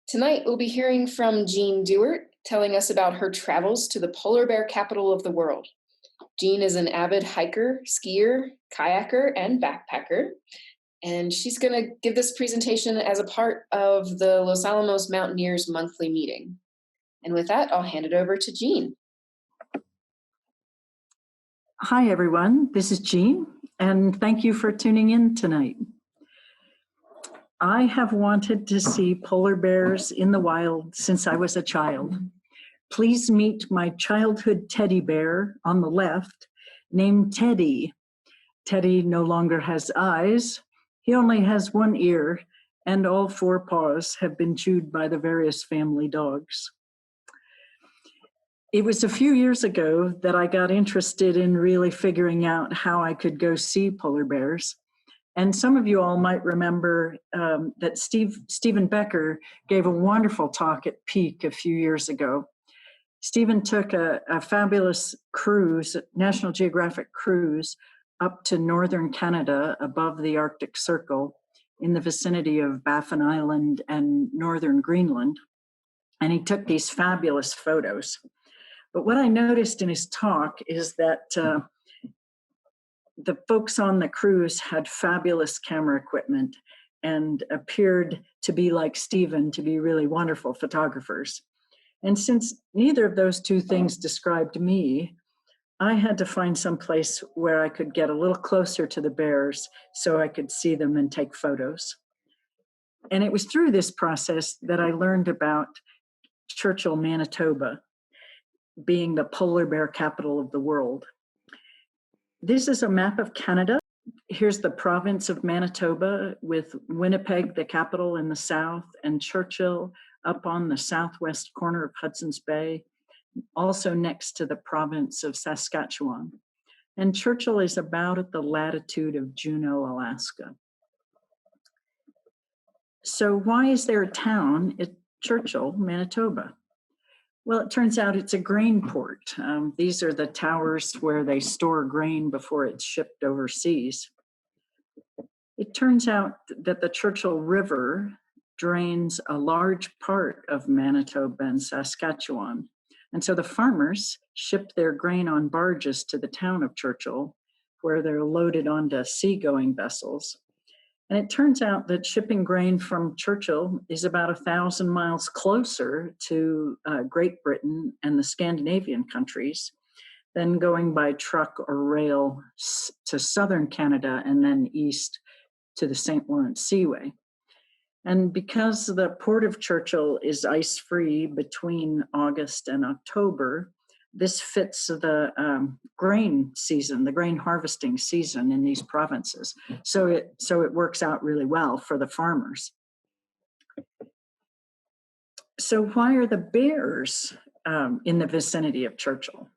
Tonight, we'll be hearing from Jean Dewart, telling us about her travels to the polar bear capital of the world. Jean is an avid hiker, skier, kayaker, and backpacker, and she's going to give this presentation as a part of the Los Alamos Mountaineers monthly meeting. And with that, I'll hand it over to Jean. Hi, everyone. This is Jean, and thank you for tuning in tonight. I have wanted to see polar bears in the wild since I was a child. Please meet my childhood teddy bear on the left, named Teddy. Teddy no longer has eyes. He only has one ear, and all four paws have been chewed by the various family dogs. It was a few years ago that I got interested in really figuring out how I could go see polar bears. And some of you all might remember that Stephen Becker gave a wonderful talk at PEEC a few years ago. Stephen took a fabulous cruise, National Geographic cruise, up to northern Canada above the Arctic Circle in the vicinity of Baffin Island and northern Greenland. And he took these fabulous photos. But what I noticed in his talk is that the folks on the cruise had fabulous camera equipment and appeared to be like Stephen, to be really wonderful photographers. And since neither of those two things described me, I had to find some place where I could get a little closer to the bears so I could see them and take photos. And it was through this process that I learned about Churchill, Manitoba, being the polar bear capital of the world. This is a map of Canada. Here's the province of Manitoba with Winnipeg, the capital, in the south, and Churchill up on the southwest corner of Hudson's Bay, also next to the province of Saskatchewan. And Churchill is about at the latitude of Juneau, Alaska. So why is there a town at Churchill, Manitoba? Well, it turns out it's a grain port. These are the towers where they store grain before it's shipped overseas. It turns out that the Churchill River drains a large part of Manitoba and Saskatchewan. And so the farmers ship their grain on barges to the town of Churchill, where they're loaded onto seagoing vessels. And it turns out that shipping grain from Churchill is about 1,000 miles closer to Great Britain and the Scandinavian countries than going by truck or rail to southern Canada and then east to the St. Lawrence Seaway. And because the port of Churchill is ice-free between August and October, this fits the grain season, the grain harvesting season in these provinces. So it works out really well for the farmers. So why are the bears in the vicinity of Churchill?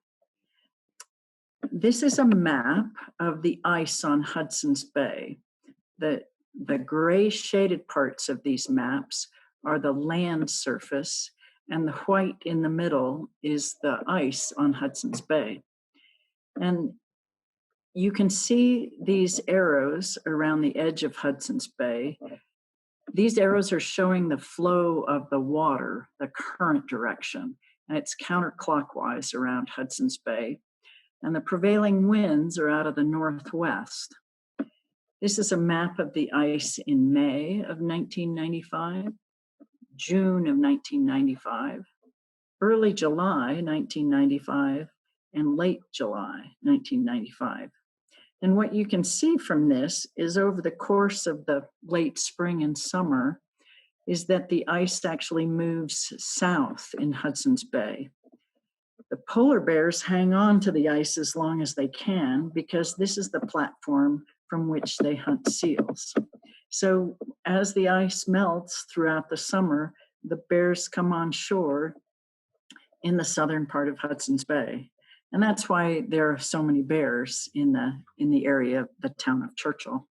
This is a map of the ice on Hudson's Bay. The gray shaded parts of these maps are the land surface, and the white in the middle is the ice on Hudson's Bay. And you can see these arrows around the edge of Hudson's Bay. These arrows are showing the flow of the water, the current direction, and it's counterclockwise around Hudson's Bay. And the prevailing winds are out of the northwest. This is a map of the ice in May of 1995, June of 1995, early July 1995, and late July 1995. And what you can see from this is over the course of the late spring and summer is that the ice actually moves south in Hudson's Bay. The polar bears hang on to the ice as long as they can because this is the platform from which they hunt seals. So as the ice melts throughout the summer, the bears come on shore in the southern part of Hudson's Bay. And that's why there are so many bears in the area of the town of Churchill.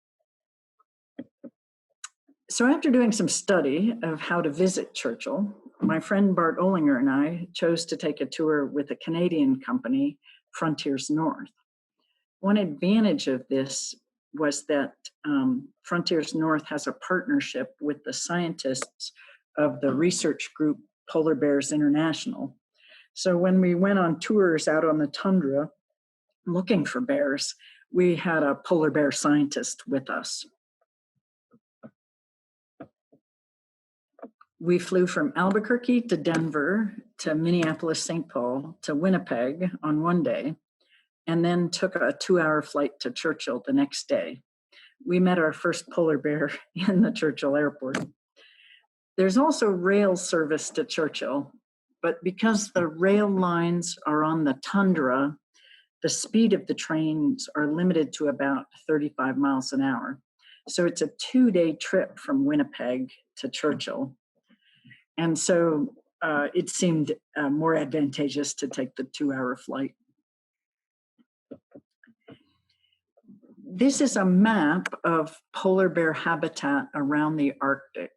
So after doing some study of how to visit Churchill, my friend Bart Olinger and I chose to take a tour with a Canadian company, Frontiers North. One advantage of this was that Frontiers North has a partnership with the scientists of the research group Polar Bears International. So when we went on tours out on the tundra looking for bears, we had a polar bear scientist with us. We flew from Albuquerque to Denver to Minneapolis, St. Paul to Winnipeg on one day, and then took a 2-hour flight to Churchill the next day. We met our first polar bear in the Churchill airport. There's also rail service to Churchill, but because the rail lines are on the tundra, the speed of the trains are limited to about 35 miles an hour. So it's a 2-day trip from Winnipeg to Churchill. And so it seemed more advantageous to take the 2-hour flight. This is a map of polar bear habitat around the Arctic.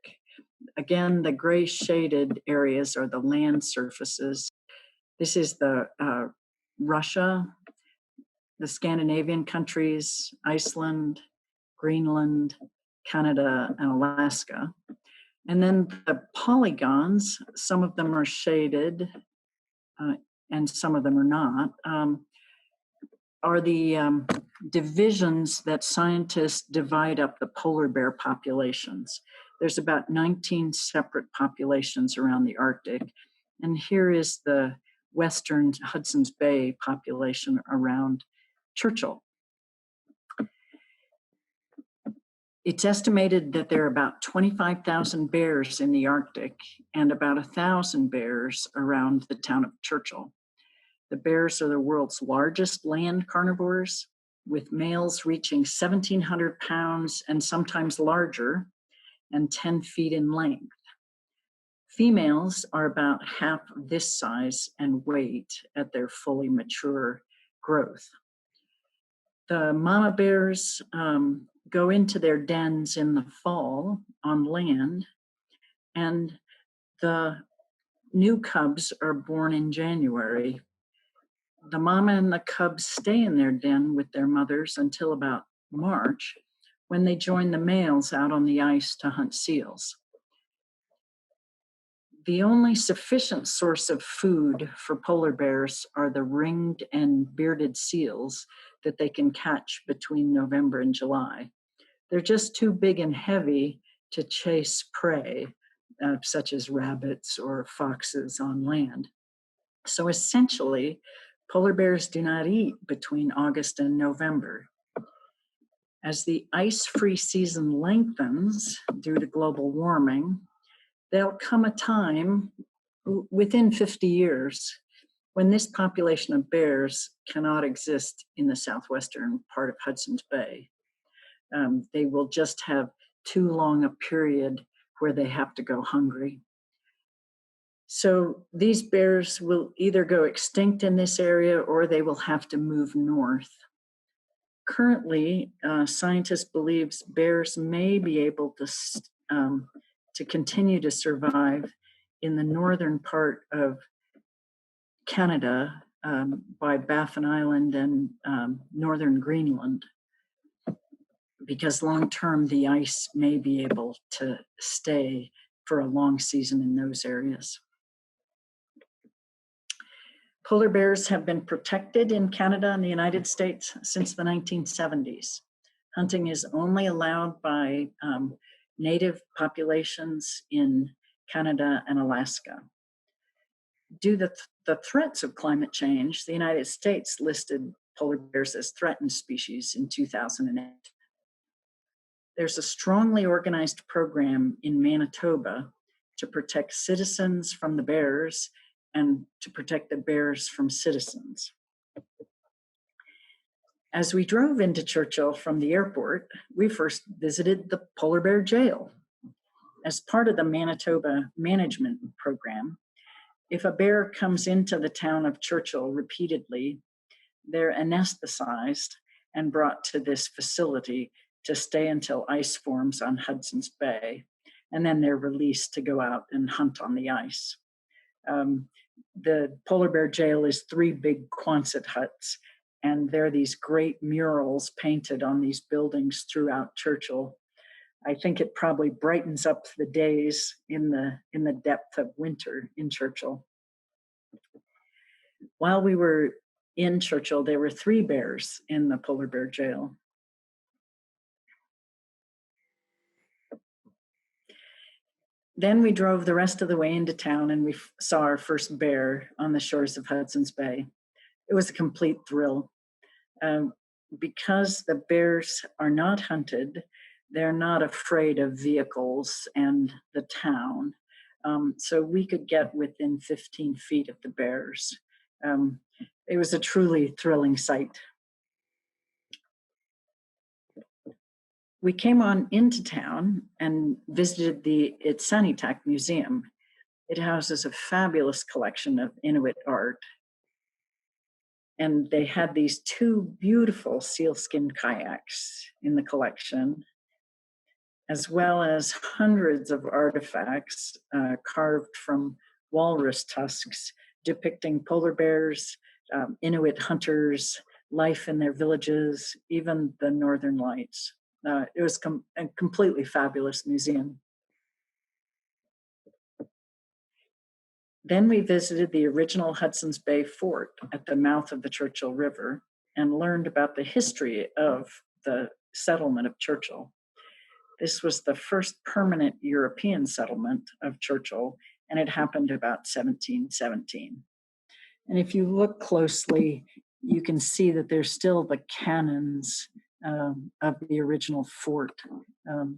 Again, the gray shaded areas are the land surfaces. This is the Russia, the Scandinavian countries, Iceland, Greenland, Canada, and Alaska. And then the polygons, some of them are shaded and some of them are not, are the divisions that scientists divide up the polar bear populations. There's about 19 separate populations around the Arctic. And here is the western Hudson's Bay population around Churchill. It's estimated that there are about 25,000 bears in the Arctic and about 1,000 bears around the town of Churchill. The bears are the world's largest land carnivores, with males reaching 1,700 pounds and sometimes larger, and 10 feet in length. Females are about half this size and weight at their fully mature growth. The mama bears go into their dens in the fall on land, and the new cubs are born in January. The mama and the cubs stay in their den with their mothers until about March, when they join the males out on the ice to hunt seals. The only sufficient source of food for polar bears are the ringed and bearded seals that they can catch between November and July. They're just too big and heavy to chase prey, such as rabbits or foxes on land. So essentially, polar bears do not eat between August and November. As the ice-free season lengthens due to global warming, there'll come a time within 50 years when this population of bears cannot exist in the southwestern part of Hudson's Bay. They will just have too long a period where they have to go hungry. So these bears will either go extinct in this area or they will have to move north. Currently, scientists believe bears may be able to continue to survive in the northern part of Canada by Baffin Island and northern Greenland, because long-term the ice may be able to stay for a long season in those areas. Polar bears have been protected in Canada and the United States since the 1970s. Hunting is only allowed by native populations in Canada and Alaska. Due to the threats of climate change, the United States listed polar bears as threatened species in 2008. There's a strongly organized program in Manitoba to protect citizens from the bears and to protect the bears from citizens. As we drove into Churchill from the airport, we first visited the polar bear jail. As part of the Manitoba management program, if a bear comes into the town of Churchill repeatedly, they're anesthetized and brought to this facility to stay until ice forms on Hudson's Bay, and then they're released to go out and hunt on the ice. The polar bear jail is 3 big Quonset huts, and there are these great murals painted on these buildings throughout Churchill I think it probably brightens up the days in the depth of winter in Churchill. While we were in Churchill, there were 3 bears in the polar bear jail. Then we drove the rest of the way into town and we saw our first bear on the shores of Hudson's Bay. It was a complete thrill. Because the bears are not hunted, they're not afraid of vehicles and the town. So we could get within 15 feet of the bears. It was a truly thrilling sight. We came on into town and visited the Inuit Museum. It houses a fabulous collection of Inuit art. And they had these 2 beautiful sealskin kayaks in the collection, as well as hundreds of artifacts carved from walrus tusks depicting polar bears, Inuit hunters, life in their villages, even the Northern Lights. It was a completely fabulous museum. Then we visited the original Hudson's Bay Fort at the mouth of the Churchill River and learned about the history of the settlement of Churchill. This was the first permanent European settlement of Churchill, and it happened about 1717. And if you look closely, you can see that there's still the cannons of the original fort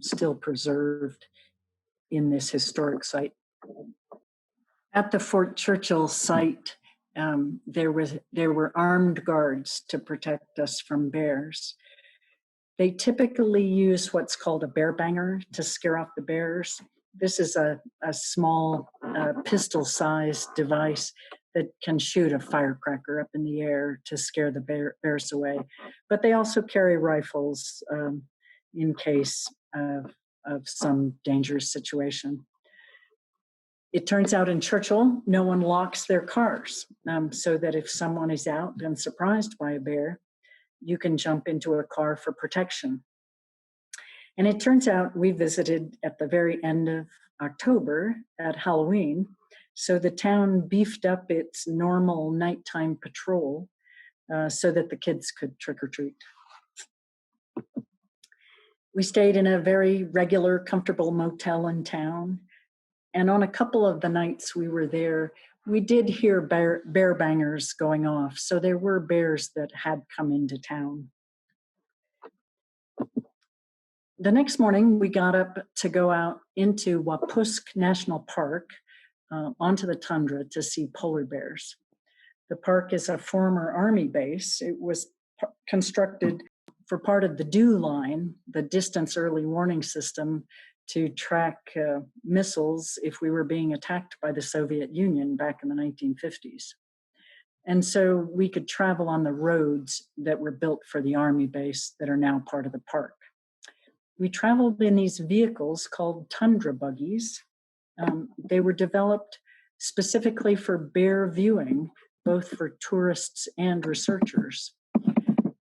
still preserved in this historic site. At the Fort Churchill site, there were armed guards to protect us from bears. They typically use what's called a bear banger to scare off the bears. This is a small pistol-sized device that can shoot a firecracker up in the air to scare the bears away. But they also carry rifles in case of some dangerous situation. It turns out in Churchill, no one locks their cars, so that if someone is out and surprised by a bear, you can jump into a car for protection. And it turns out we visited at the very end of October at Halloween, so the town beefed up its normal nighttime patrol so that the kids could trick or treat. We stayed in a very regular, comfortable motel in town. And on a couple of the nights we were there, we did hear bear bangers going off. So there were bears that had come into town. The next morning, we got up to go out into Wapusk National Park onto the tundra to see polar bears. The park is a former Army base. It was constructed for part of the DEW line, the distance early warning system, to track missiles if we were being attacked by the Soviet Union back in the 1950s. And so we could travel on the roads that were built for the Army base that are now part of the park. We traveled in these vehicles called Tundra Buggies. They were developed specifically for bear viewing, both for tourists and researchers.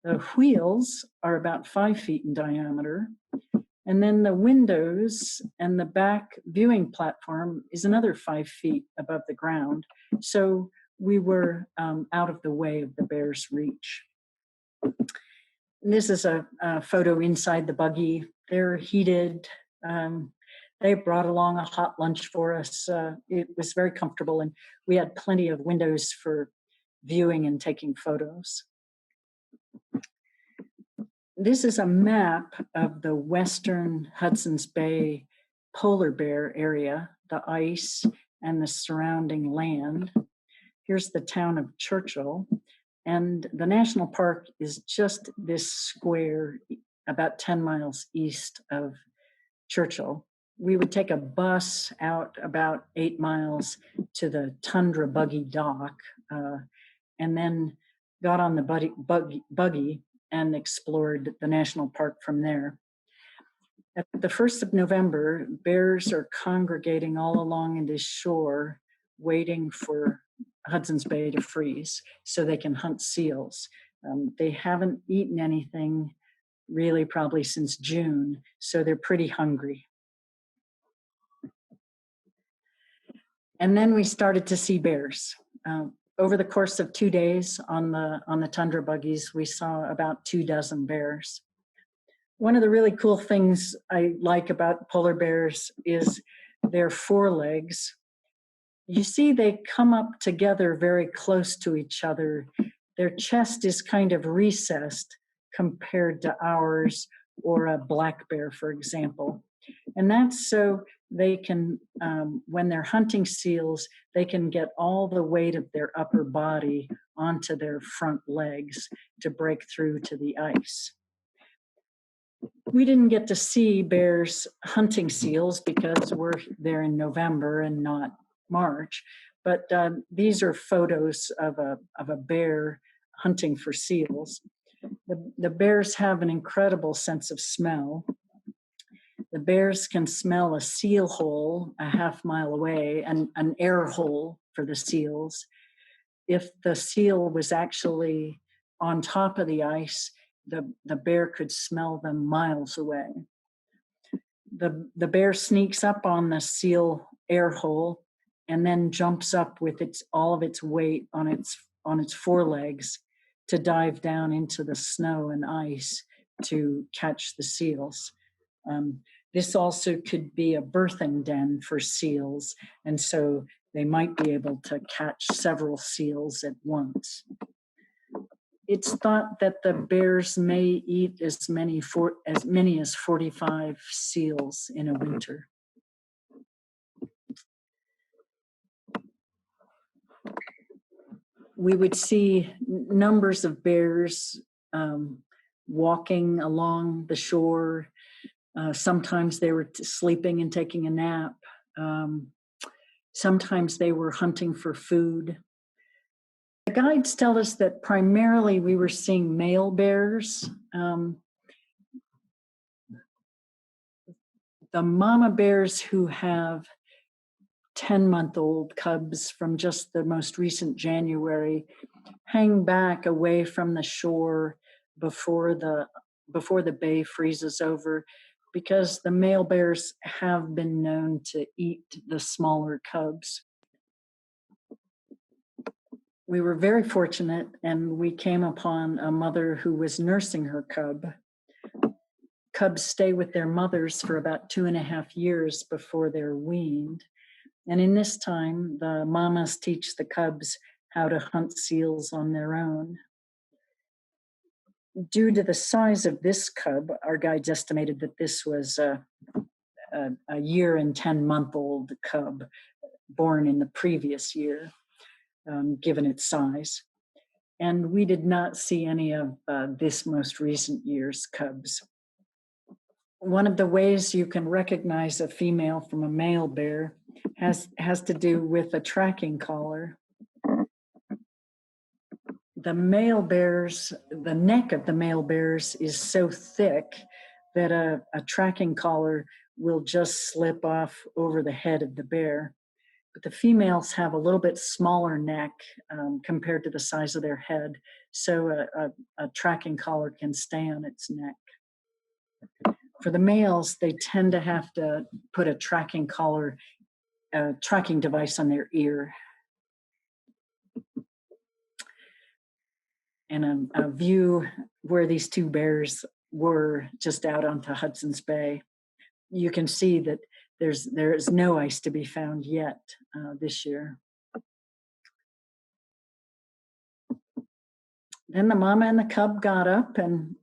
The wheels are about 5 feet in diameter, and then the windows and the back viewing platform is another 5 feet above the ground. So we were out of the way of the bear's reach. And this is a photo inside the buggy. They're heated. They brought along a hot lunch for us. It was very comfortable, and we had plenty of windows for viewing and taking photos. This is a map of the western Hudson's Bay polar bear area, the ice and the surrounding land. Here's the town of Churchill, and the national park is just this square about 10 miles east of Churchill. We would take a bus out about 8 miles to the Tundra Buggy dock, and then got on the buggy and explored the national park from there. At the 1st of November, bears are congregating all along this shore, waiting for Hudson's Bay to freeze so they can hunt seals. They haven't eaten anything really probably since June, so they're pretty hungry. And then we started to see bears. Over the course of 2 days on the Tundra Buggies, we saw about 24 bears. One of the really cool things I like about polar bears is their forelegs. You see, they come up together very close to each other. Their chest is kind of recessed compared to ours or a black bear, for example. And that's so they can, when they're hunting seals, they can get all the weight of their upper body onto their front legs to break through to the ice. We didn't get to see bears hunting seals because we're there in November and not March, but these are photos of a bear hunting for seals. The bears have an incredible sense of smell. The bears can smell a seal hole a half-mile away, and an air hole for the seals. If the seal was actually on top of the ice, the bear could smell them miles away. The bear sneaks up on the seal air hole and then jumps up with all of its weight on its forelegs to dive down into the snow and ice to catch the seals. This also could be a birthing den for seals, and so they might be able to catch several seals at once. It's thought that the bears may eat as many as 45 seals in a winter. We would see numbers of bears walking along the shore. Sometimes they were sleeping and taking a nap. Sometimes they were hunting for food. The guides tell us that primarily we were seeing male bears. The mama bears who have 10-month-old cubs from just the most recent January hang back away from the shore before the bay freezes over, because the male bears have been known to eat the smaller cubs. We were very fortunate, and we came upon a mother who was nursing her cub. Cubs stay with their mothers for about 2.5 years before they're weaned. And in this time, the mamas teach the cubs how to hunt seals on their own. Due to the size of this cub, our guides estimated that this was a 1 and 10-month-old cub born in the previous year, given its size. And we did not see any of this most recent year's cubs. One of the ways you can recognize a female from a male bear has to do with a tracking collar. The neck of the male bears is so thick that a tracking collar will just slip off over the head of the bear. But the females have a little bit smaller neck compared to the size of their head, so a tracking collar can stay on its neck. For the males, they tend to have to put a tracking device on their ear. And a view where these two bears were just out onto Hudson's Bay. You can see that there is no ice to be found yet this year. Then the mama and the cub got up, and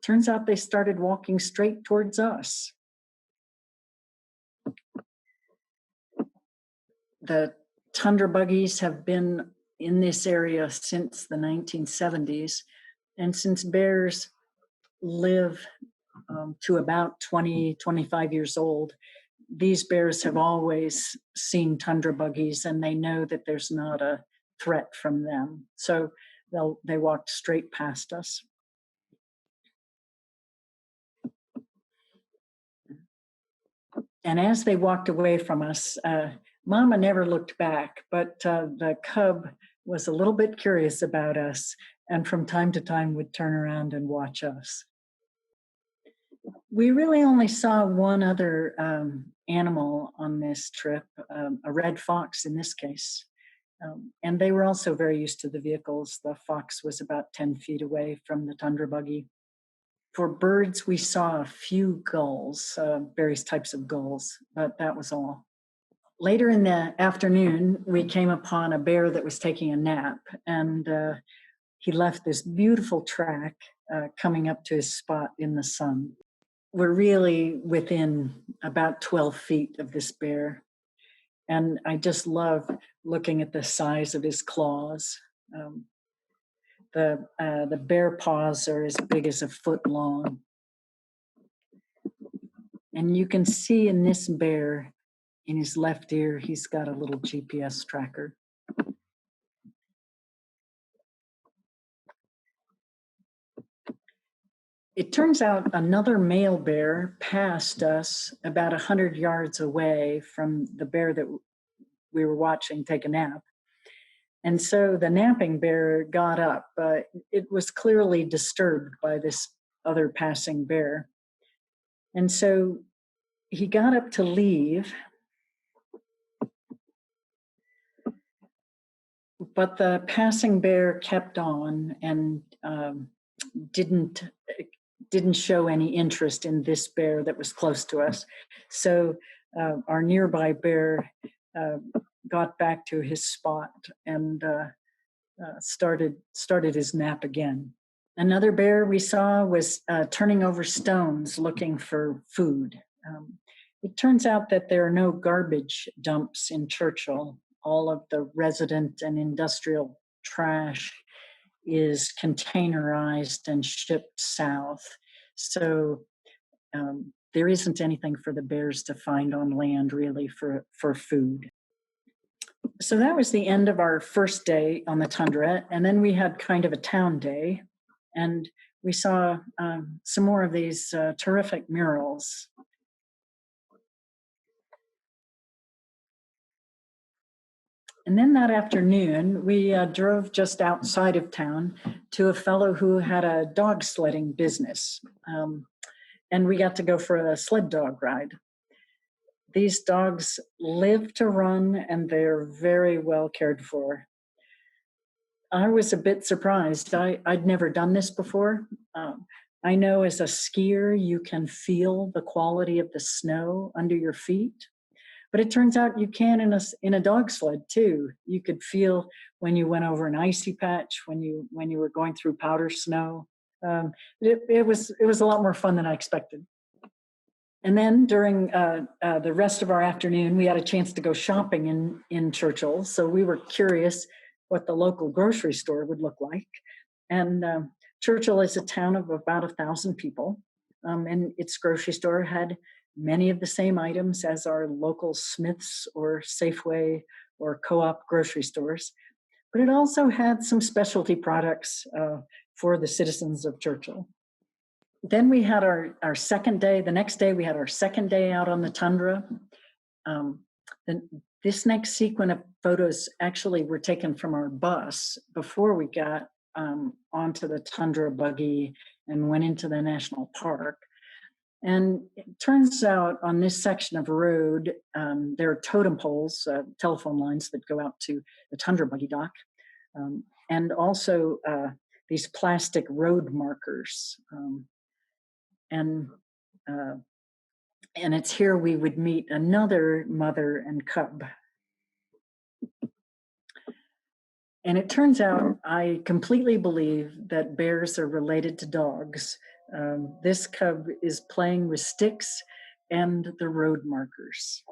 turns out they started walking straight towards us. The Tundra Buggies have been in this area since the 1970s, and since bears live to about 25 years old, these bears have always seen Tundra Buggies, and they know that there's not a threat from them. So they walked straight past us. And as they walked away from us, Mama never looked back, but the cub was a little bit curious about us, and from time to time would turn around and watch us. We really only saw one other animal on this trip, a red fox in this case. And they were also very used to the vehicles. The fox was about 10 feet away from the Tundra Buggy. For birds, we saw a few gulls, various types of gulls, but that was all. Later in the afternoon, we came upon a bear that was taking a nap, and he left this beautiful track coming up to his spot in the sun. We're really within about 12 feet of this bear. And I just love looking at the size of his claws. The bear paws are as big as a foot long. And you can see in this bear, in his left ear, he's got a little GPS tracker. It turns out another male bear passed us about 100 yards away from the bear that we were watching take a nap. And so the napping bear got up. It was clearly disturbed by this other passing bear. And so he got up to leave, but the passing bear kept on and didn't show any interest in this bear that was close to us. So our nearby bear got back to his spot and started his nap again. Another bear we saw was turning over stones looking for food. It turns out that there are no garbage dumps in Churchill. All of the resident and industrial trash is containerized and shipped south. So there isn't anything for the bears to find on land really for food. So that was the end of our first day on the tundra. And then we had kind of a town day. And we saw some more of these terrific murals. And then that afternoon, we drove just outside of town to a fellow who had a dog sledding business. And we got to go for a sled dog ride. These dogs live to run and they're very well cared for. I was a bit surprised. I'd never done this before. I know as a skier, you can feel the quality of the snow under your feet. But it turns out you can in a dog sled too. You could feel when you went over an icy patch, when you were going through powder snow. It was a lot more fun than I expected. And then during the rest of our afternoon, we had a chance to go shopping in Churchill. So we were curious what the local grocery store would look like. And Churchill is a town of about 1,000 people, and its grocery store had many of the same items as our local Smith's or Safeway or co-op grocery stores, but it also had some specialty products for the citizens of Churchill. Then we had our second day. The next day we had our second day out on the tundra. This next sequence of photos actually were taken from our bus before we got onto the Tundra Buggy and went into the national park. And it turns out on this section of road, there are totem poles, telephone lines that go out to the Tundra Buggy dock, and also these plastic road markers. And it's here we would meet another mother and cub. And it turns out I completely believe that bears are related to dogs. This cub is playing with sticks and the road markers.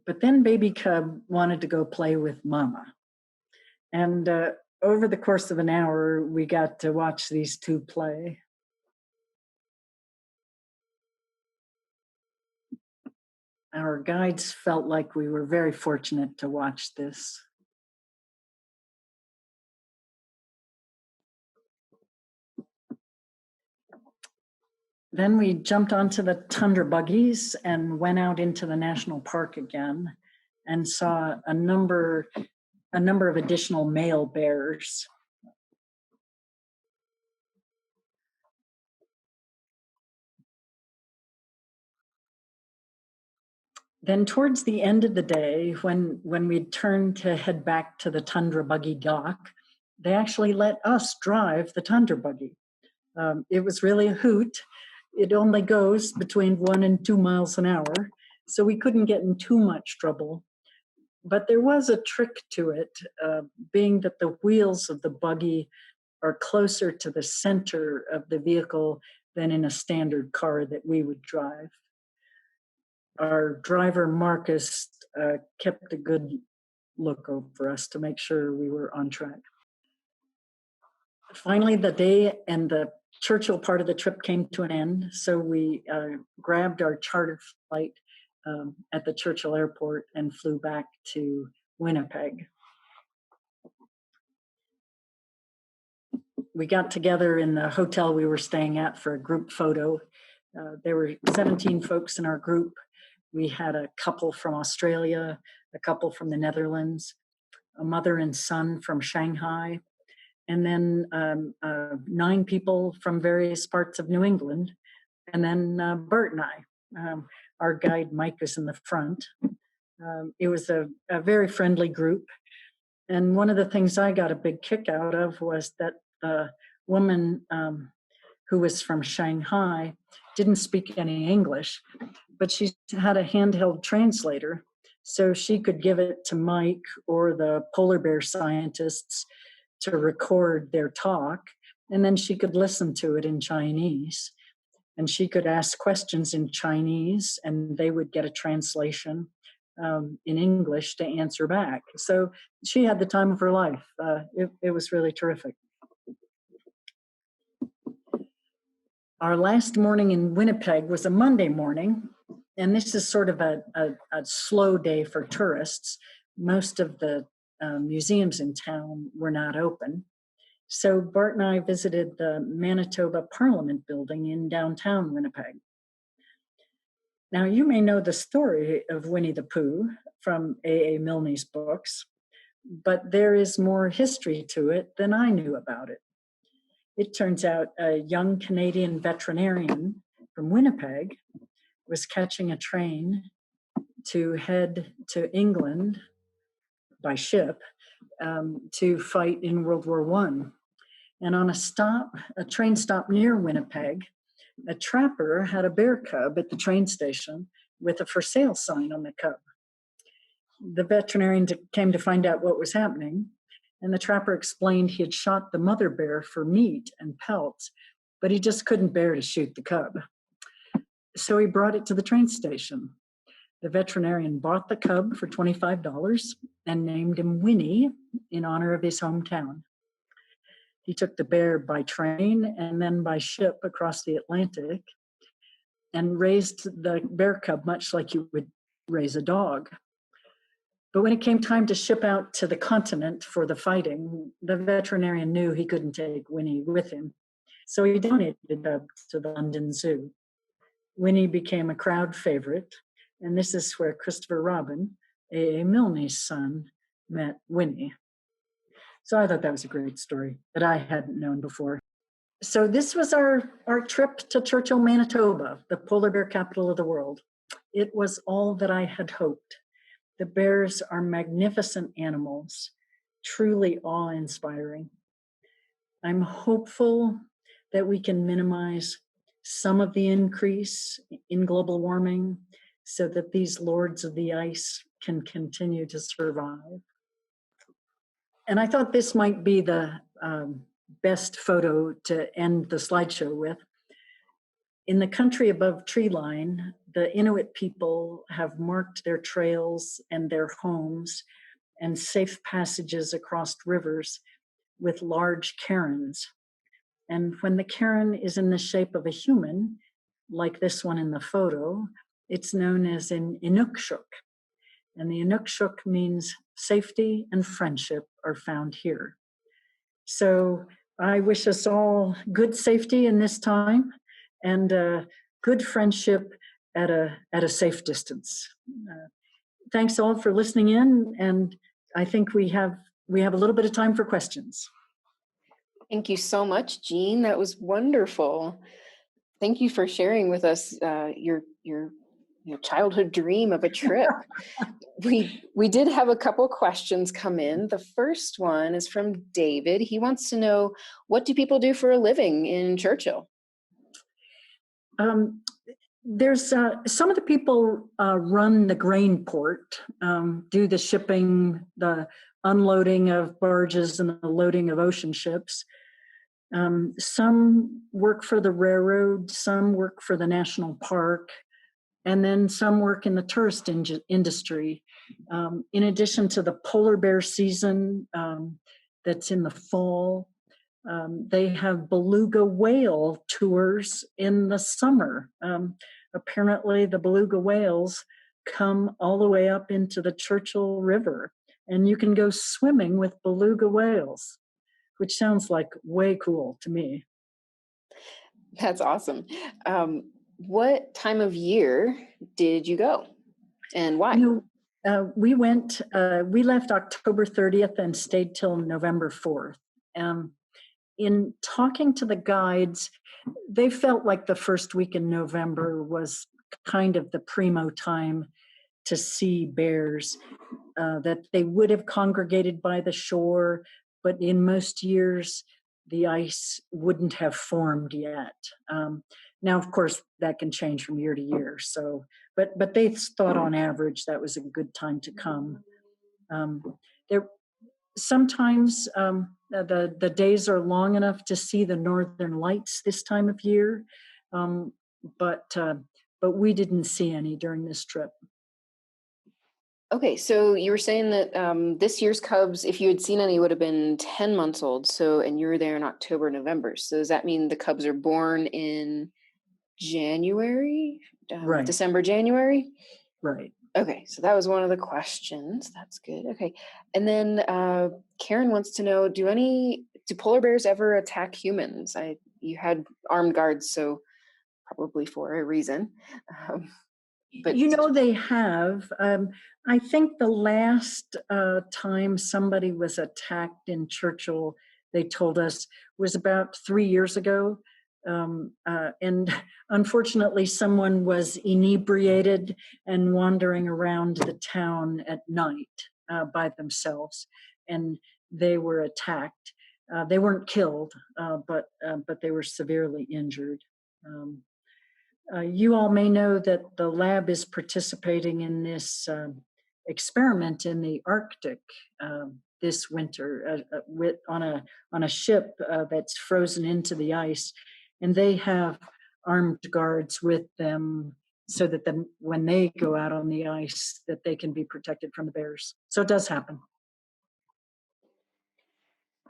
But then baby cub wanted to go play with mama. And over the course of an hour, we got to watch these two play. Our guides felt like we were very fortunate to watch this. Then we jumped onto the Tundra Buggies and went out into the national park again. and saw a number of additional male bears. Then towards the end of the day, when we turned to head back to the Tundra Buggy dock, they actually let us drive the Tundra Buggy. It was really a hoot. It only goes between 1 and 2 miles an hour, so we couldn't get in too much trouble. But there was a trick to it, being that the wheels of the buggy are closer to the center of the vehicle than in a standard car that we would drive. Our driver, Marcus, kept a good look over us to make sure we were on track. Finally, the day and the Churchill part of the trip came to an end, so we grabbed our charter flight at the Churchill airport and flew back to Winnipeg. We got together in the hotel we were staying at for a group photo. There were 17 folks in our group. We had a couple from Australia, a couple from the Netherlands, a mother and son from Shanghai, and then 9 people from various parts of New England, and then Bert and I. Our guide, Mike, was in the front. It was a very friendly group. And one of the things I got a big kick out of was that the woman who was from Shanghai didn't speak any English, but she had a handheld translator, so she could give it to Mike or the polar bear scientists to record their talk, and then she could listen to it in Chinese. And she could ask questions in Chinese, and they would get a translation in English to answer back. So she had the time of her life. It was really terrific. Our last morning in Winnipeg was a Monday morning, and this is sort of a slow day for tourists. Most of the museums in town were not open. So Bart and I visited the Manitoba Parliament building in downtown Winnipeg. Now, you may know the story of Winnie the Pooh from A.A. Milne's books, but there is more history to it than I knew about it. It turns out a young Canadian veterinarian from Winnipeg was catching a train to head to England by ship to fight in World War I. And on a train stop near Winnipeg, a trapper had a bear cub at the train station with a for sale sign on the cub. The veterinarian came to find out what was happening, and the trapper explained he had shot the mother bear for meat and pelts, but he just couldn't bear to shoot the cub. So he brought it to the train station. The veterinarian bought the cub for $25 and named him Winnie in honor of his hometown. He took the bear by train and then by ship across the Atlantic and raised the bear cub much like you would raise a dog. But when it came time to ship out to the continent for the fighting, the veterinarian knew he couldn't take Winnie with him. So he donated the cub to the London Zoo. Winnie became a crowd favorite, and this is where Christopher Robin, A.A. Milne's son, met Winnie. So I thought that was a great story that I hadn't known before. So this was our trip to Churchill, Manitoba, the polar bear capital of the world. It was all that I had hoped. The bears are magnificent animals, truly awe-inspiring. I'm hopeful that we can minimize some of the increase in global warming so that these lords of the ice can continue to survive. And I thought this might be the best photo to end the slideshow with. In the country above treeline, the Inuit people have marked their trails and their homes and safe passages across rivers with large cairns. And when the cairn is in the shape of a human, like this one in the photo, it's known as an Inukshuk. And the Inukshuk means safety and friendship are found here. So I wish us all good safety in this time and good friendship at a safe distance. thanks all for listening in, and I think we have a little bit of time for questions. Thank you so much, Jean. That was wonderful. Thank you for sharing with us your childhood dream of a trip. We did have a couple questions come in. The first one is from David. He wants to know, what do people do for a living in Churchill? There's some of the people run the grain port, do the shipping, the unloading of barges and the loading of ocean ships. Some work for the railroad, some work for the national park, and then some work in the tourist industry. In addition to the polar bear season that's in the fall, they have beluga whale tours in the summer. Apparently the beluga whales come all the way up into the Churchill River, and you can go swimming with beluga whales, which sounds like way cool to me. That's awesome. What time of year did you go, and why? We left October 30th and stayed till November 4th. In talking to the guides, they felt like the first week in November was kind of the primo time to see bears, that they would have congregated by the shore, but in most years, the ice wouldn't have formed yet. Now, of course, that can change from year to year. So, but they thought on average that was a good time to come. Sometimes the days are long enough to see the northern lights this time of year, but we didn't see any during this trip. Okay, so you were saying that this year's cubs, if you had seen any, would have been 10 months old. So, and you were there in October, November. So does that mean the cubs are born in January, Right. December, January? Right. Okay, so that was one of the questions. That's good. Okay, and then Karen wants to know: do polar bears ever attack humans? You had armed guards, so probably for a reason. But they have. I think the last time somebody was attacked in Churchill, they told us, was about 3 years ago. And unfortunately, someone was inebriated and wandering around the town at night by themselves, and they were attacked. They weren't killed, but they were severely injured. You all may know that the lab is participating in this experiment in the Arctic this winter on a ship that's frozen into the ice, and they have armed guards with them so that when they go out on the ice, that they can be protected from the bears. So it does happen.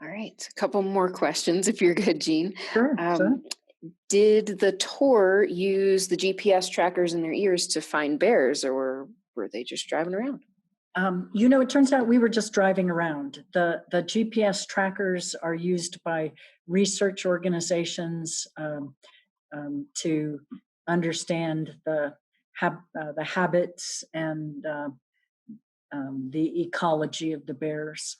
All right, a couple more questions if you're good, Jean. Sure. Did the tour use the GPS trackers in their ears to find bears, or were they just driving around? It turns out we were just driving around. The GPS trackers are used by research organizations to understand the habits and the ecology of the bears.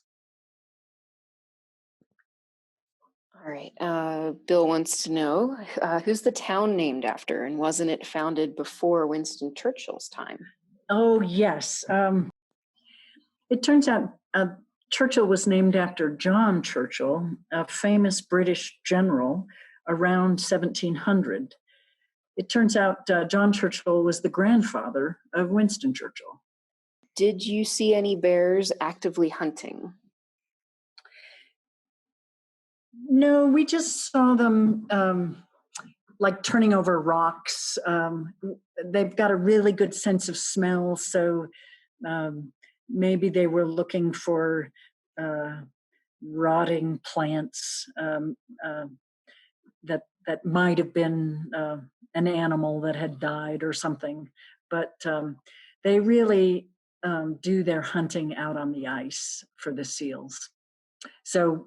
All right. Bill wants to know, who's the town named after, and wasn't it founded before Winston Churchill's time? Oh, yes. It turns out Churchill was named after John Churchill, a famous British general around 1700. It turns out John Churchill was the grandfather of Winston Churchill. Did you see any bears actively hunting? No, we just saw them like turning over rocks. They've got a really good sense of smell, so maybe they were looking for rotting plants that might have been an animal that had died or something. But they really do their hunting out on the ice for the seals. So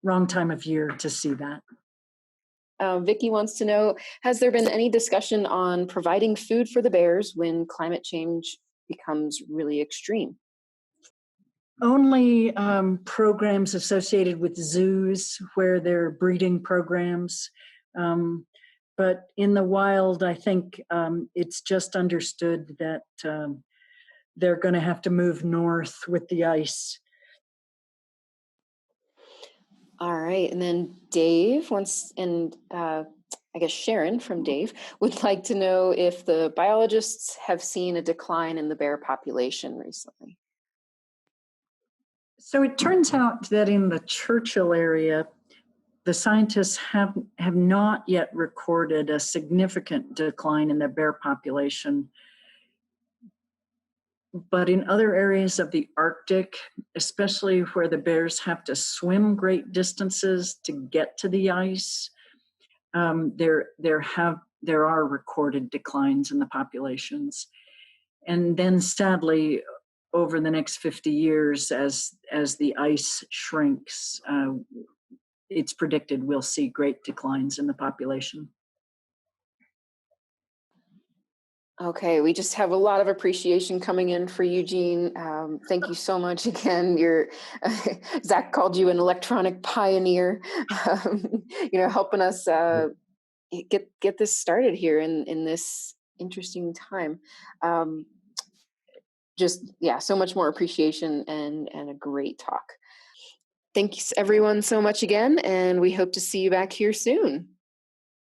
wrong time of year to see that. Vicki wants to know, has there been any discussion on providing food for the bears when climate change becomes really extreme? Only programs associated with zoos where there are breeding programs. But in the wild, I think it's just understood that they're going to have to move north with the ice. All right, and then Dave wants, and I guess Sharon from Dave would like to know if the biologists have seen a decline in the bear population recently. So it turns out that in the Churchill area, the scientists have not yet recorded a significant decline in the bear population. But in other areas of the Arctic, especially where the bears have to swim great distances to get to the ice, there are recorded declines in the populations. And then sadly, over the next 50 years, as the ice shrinks, it's predicted we'll see great declines in the population. Okay, we just have a lot of appreciation coming in for Eugene. Thank you so much again. Zach called you an electronic pioneer, helping us get this started here in this interesting time. So much more appreciation and a great talk. Thanks everyone so much again, and we hope to see you back here soon.